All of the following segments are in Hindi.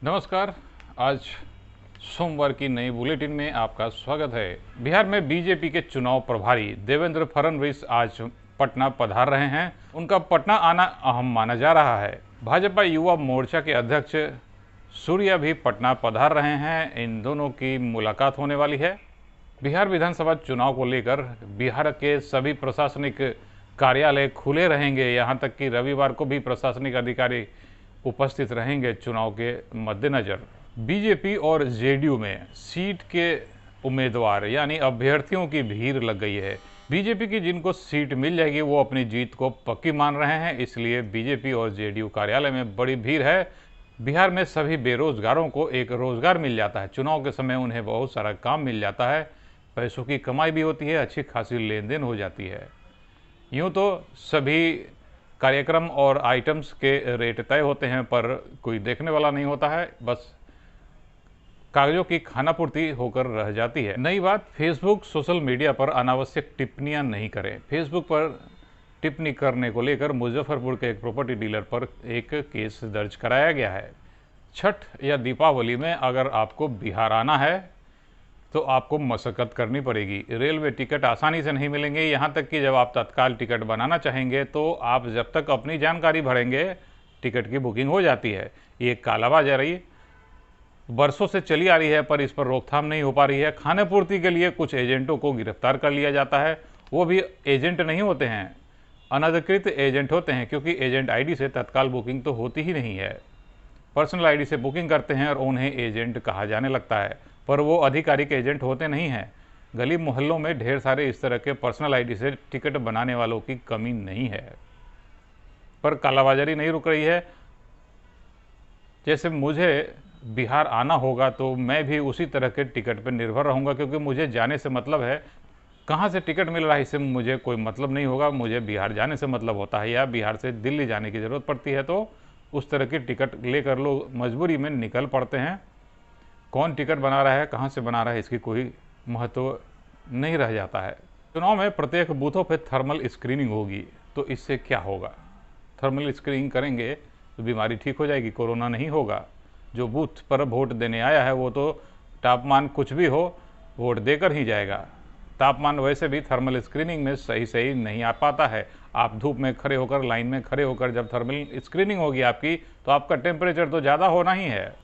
नमस्कार। आज सोमवार की नई बुलेटिन में आपका स्वागत है। बिहार में बीजेपी के चुनाव प्रभारी देवेंद्र फडणवीस आज पटना पधार रहे हैं। उनका पटना आना अहम माना जा रहा है। भाजपा युवा मोर्चा के अध्यक्ष सूर्या भी पटना पधार रहे हैं। इन दोनों की मुलाकात होने वाली है। बिहार विधानसभा चुनाव को लेकर बिहार के सभी प्रशासनिक कार्यालय खुले रहेंगे। यहां तक कि रविवार को भी प्रशासनिक अधिकारी उपस्थित रहेंगे। चुनाव के मद्देनजर बीजेपी और जेडीयू में सीट के उम्मीदवार यानी अभ्यर्थियों की भीड़ लग गई है। बीजेपी की जिनको सीट मिल जाएगी वो अपनी जीत को पक्की मान रहे हैं, इसलिए बीजेपी और जेडीयू कार्यालय में बड़ी भीड़ है। बिहार में सभी बेरोजगारों को एक रोजगार मिल जाता है। चुनाव के समय उन्हें बहुत सारा काम मिल जाता है, पैसों की कमाई भी होती है, अच्छी खासी लेन देन हो जाती है। यूँ तो सभी कार्यक्रम और आइटम्स के रेट तय होते हैं, पर कोई देखने वाला नहीं होता है, बस कागजों की खानापूर्ति होकर रह जाती है। नई बात, फेसबुक सोशल मीडिया पर अनावश्यक टिप्पणियां नहीं करें। फेसबुक पर टिप्पणी करने को लेकर मुजफ्फरपुर के एक प्रॉपर्टी डीलर पर एक केस दर्ज कराया गया है। छठ या दीपावली में अगर आपको बिहार आना है तो आपको मशक्कत करनी पड़ेगी। रेलवे टिकट आसानी से नहीं मिलेंगे। यहाँ तक कि जब आप तत्काल टिकट बनाना चाहेंगे तो आप जब तक अपनी जानकारी भरेंगे टिकट की बुकिंग हो जाती है। ये कालाबाजारी बरसों से चली आ रही है, पर इस पर रोकथाम नहीं हो पा रही है। खाने पूर्ति के लिए कुछ एजेंटों को गिरफ्तार कर लिया जाता है। वो भी एजेंट नहीं होते हैं, अनधिकृत एजेंट होते हैं, क्योंकि एजेंट आईडी से तत्काल बुकिंग तो होती ही नहीं है। पर्सनल आईडी से बुकिंग करते हैं और उन्हें एजेंट कहा जाने लगता है, पर वो आधिकारिक एजेंट होते नहीं हैं। गली मोहल्लों में ढेर सारे इस तरह के पर्सनल आईडी से टिकट बनाने वालों की कमी नहीं है, पर कालाबाजारी नहीं रुक रही है। जैसे मुझे बिहार आना होगा तो मैं भी उसी तरह के टिकट पर निर्भर रहूँगा, क्योंकि मुझे जाने से मतलब है। कहाँ से टिकट मिल रहा है इससे मुझे कोई मतलब नहीं होगा। मुझे बिहार जाने से मतलब होता है, या बिहार से दिल्ली जाने की ज़रूरत पड़ती है तो उस तरह की टिकट लेकर लोग मजबूरी में निकल पड़ते हैं। कौन टिकट बना रहा है, कहाँ से बना रहा है, इसकी कोई महत्व नहीं रह जाता है। चुनाव में प्रत्येक बूथों पर थर्मल स्क्रीनिंग होगी, तो इससे क्या होगा? थर्मल स्क्रीनिंग करेंगे तो बीमारी ठीक हो जाएगी, कोरोना नहीं होगा। जो बूथ पर वोट देने आया है वो तो तापमान कुछ भी हो वोट देकर ही जाएगा। तापमान वैसे भी थर्मल स्क्रीनिंग में सही नहीं आ पाता है। आप धूप में खड़े होकर, लाइन में खड़े होकर जब थर्मल स्क्रीनिंग होगी आपकी, तो आपका टेम्परेचर तो ज़्यादा होना ही है।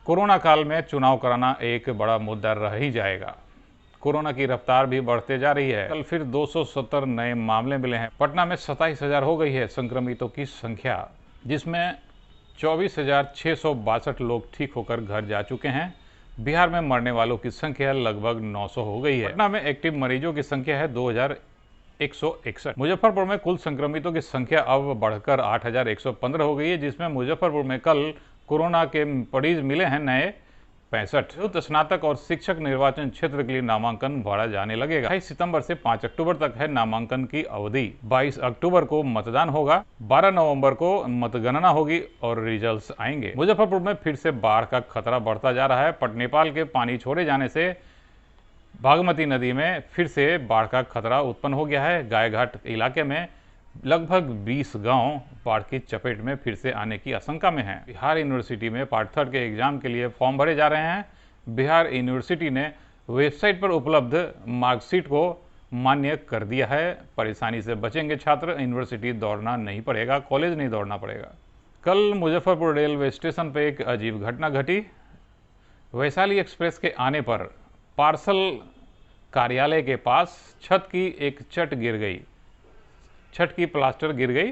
कोरोना काल में चुनाव कराना एक बड़ा मुद्दा रह ही जाएगा। कोरोना की रफ्तार भी बढ़ते जा रही है। कल फिर 270 नए मामले मिले हैं। पटना में 27,000 हो गई है संक्रमितों की संख्या, जिसमें 24,662 लोग ठीक होकर घर जा चुके हैं। बिहार में मरने वालों की संख्या लगभग 900 हो गई है। पटना में एक्टिव मरीजों की संख्या है 2,161। मुजफ्फरपुर में कुल संक्रमितों की संख्या अब बढ़कर 8,115 हो गई है, जिसमें मुजफ्फरपुर में कल कोरोना के मरीज मिले हैं नए 65। स्नातक और शिक्षक निर्वाचन क्षेत्र के लिए नामांकन भरा जाने लगेगा। 28 सितंबर से 5 अक्टूबर तक है नामांकन की अवधि। 22 अक्टूबर को मतदान होगा, 12 नवंबर को मतगणना होगी और रिजल्ट्स आएंगे। मुजफ्फरपुर में फिर से बाढ़ का खतरा बढ़ता जा रहा है। नेपाल के पानी छोड़े जाने से बागमती नदी में फिर से बाढ़ का खतरा उत्पन्न हो गया है। गायघाट इलाके में लगभग 20 गांव बाढ़ की चपेट में फिर से आने की आशंका में हैं। बिहार यूनिवर्सिटी में पार्ट 3 के एग्जाम के लिए फॉर्म भरे जा रहे हैं। बिहार यूनिवर्सिटी ने वेबसाइट पर उपलब्ध मार्कशीट को मान्य कर दिया है। परेशानी से बचेंगे छात्र, यूनिवर्सिटी दौड़ना नहीं पड़ेगा, कॉलेज नहीं दौड़ना पड़ेगा। कल मुजफ्फरपुर रेलवे स्टेशन पर एक अजीब घटना घटी। वैशाली एक्सप्रेस के आने पर पार्सल कार्यालय के पास छत की एक छत गिर गई, छत की प्लास्टर गिर गई।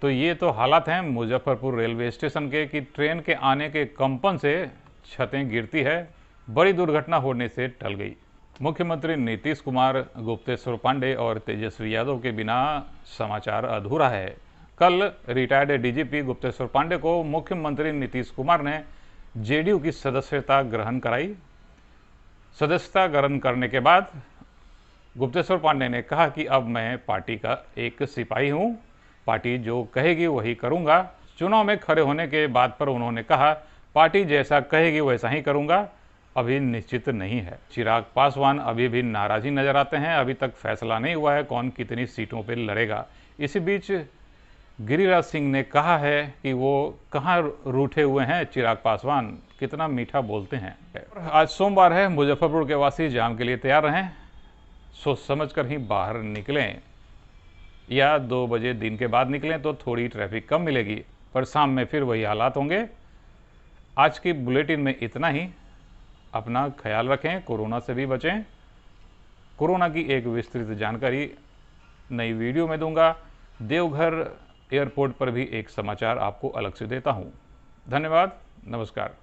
तो ये तो हालात हैं मुजफ्फरपुर रेलवे स्टेशन के कि ट्रेन के आने के कंपन से छतें गिरती है। बड़ी दुर्घटना होने से टल गई। मुख्यमंत्री नीतीश कुमार, गुप्तेश्वर पांडे और तेजस्वी यादव के बिना समाचार अधूरा है। कल रिटायर्ड डीजीपी गुप्तेश्वर पांडे को मुख्यमंत्री नीतीश कुमार ने जेडीयू की सदस्यता ग्रहण कराई। सदस्यता ग्रहण करने के बाद गुप्तेश्वर पांडे ने कहा कि अब मैं पार्टी का एक सिपाही हूं, पार्टी जो कहेगी वही करूंगा। चुनाव में खड़े होने के बाद पर उन्होंने कहा, पार्टी जैसा कहेगी वैसा ही करूंगा, अभी निश्चित नहीं है। चिराग पासवान अभी भी नाराज ही नजर आते हैं। अभी तक फैसला नहीं हुआ है कौन कितनी सीटों पर लड़ेगा। इसी बीच गिरिराज सिंह ने कहा है कि वो कहाँ रूठे हुए हैं चिराग पासवान, कितना मीठा बोलते हैं। आज सोमवार है, मुजफ्फरपुर के वासी जाम के लिए तैयार रहें, सोच समझ कर ही बाहर निकलें, या 2 बजे दिन के बाद निकलें तो थोड़ी ट्रैफिक कम मिलेगी, पर शाम में फिर वही हालात होंगे। आज की बुलेटिन में इतना ही। अपना ख्याल रखें, कोरोना से भी बचें। कोरोना की एक विस्तृत जानकारी नई वीडियो में दूंगा। देवघर एयरपोर्ट पर भी एक समाचार आपको अलग से देता हूं। धन्यवाद, नमस्कार।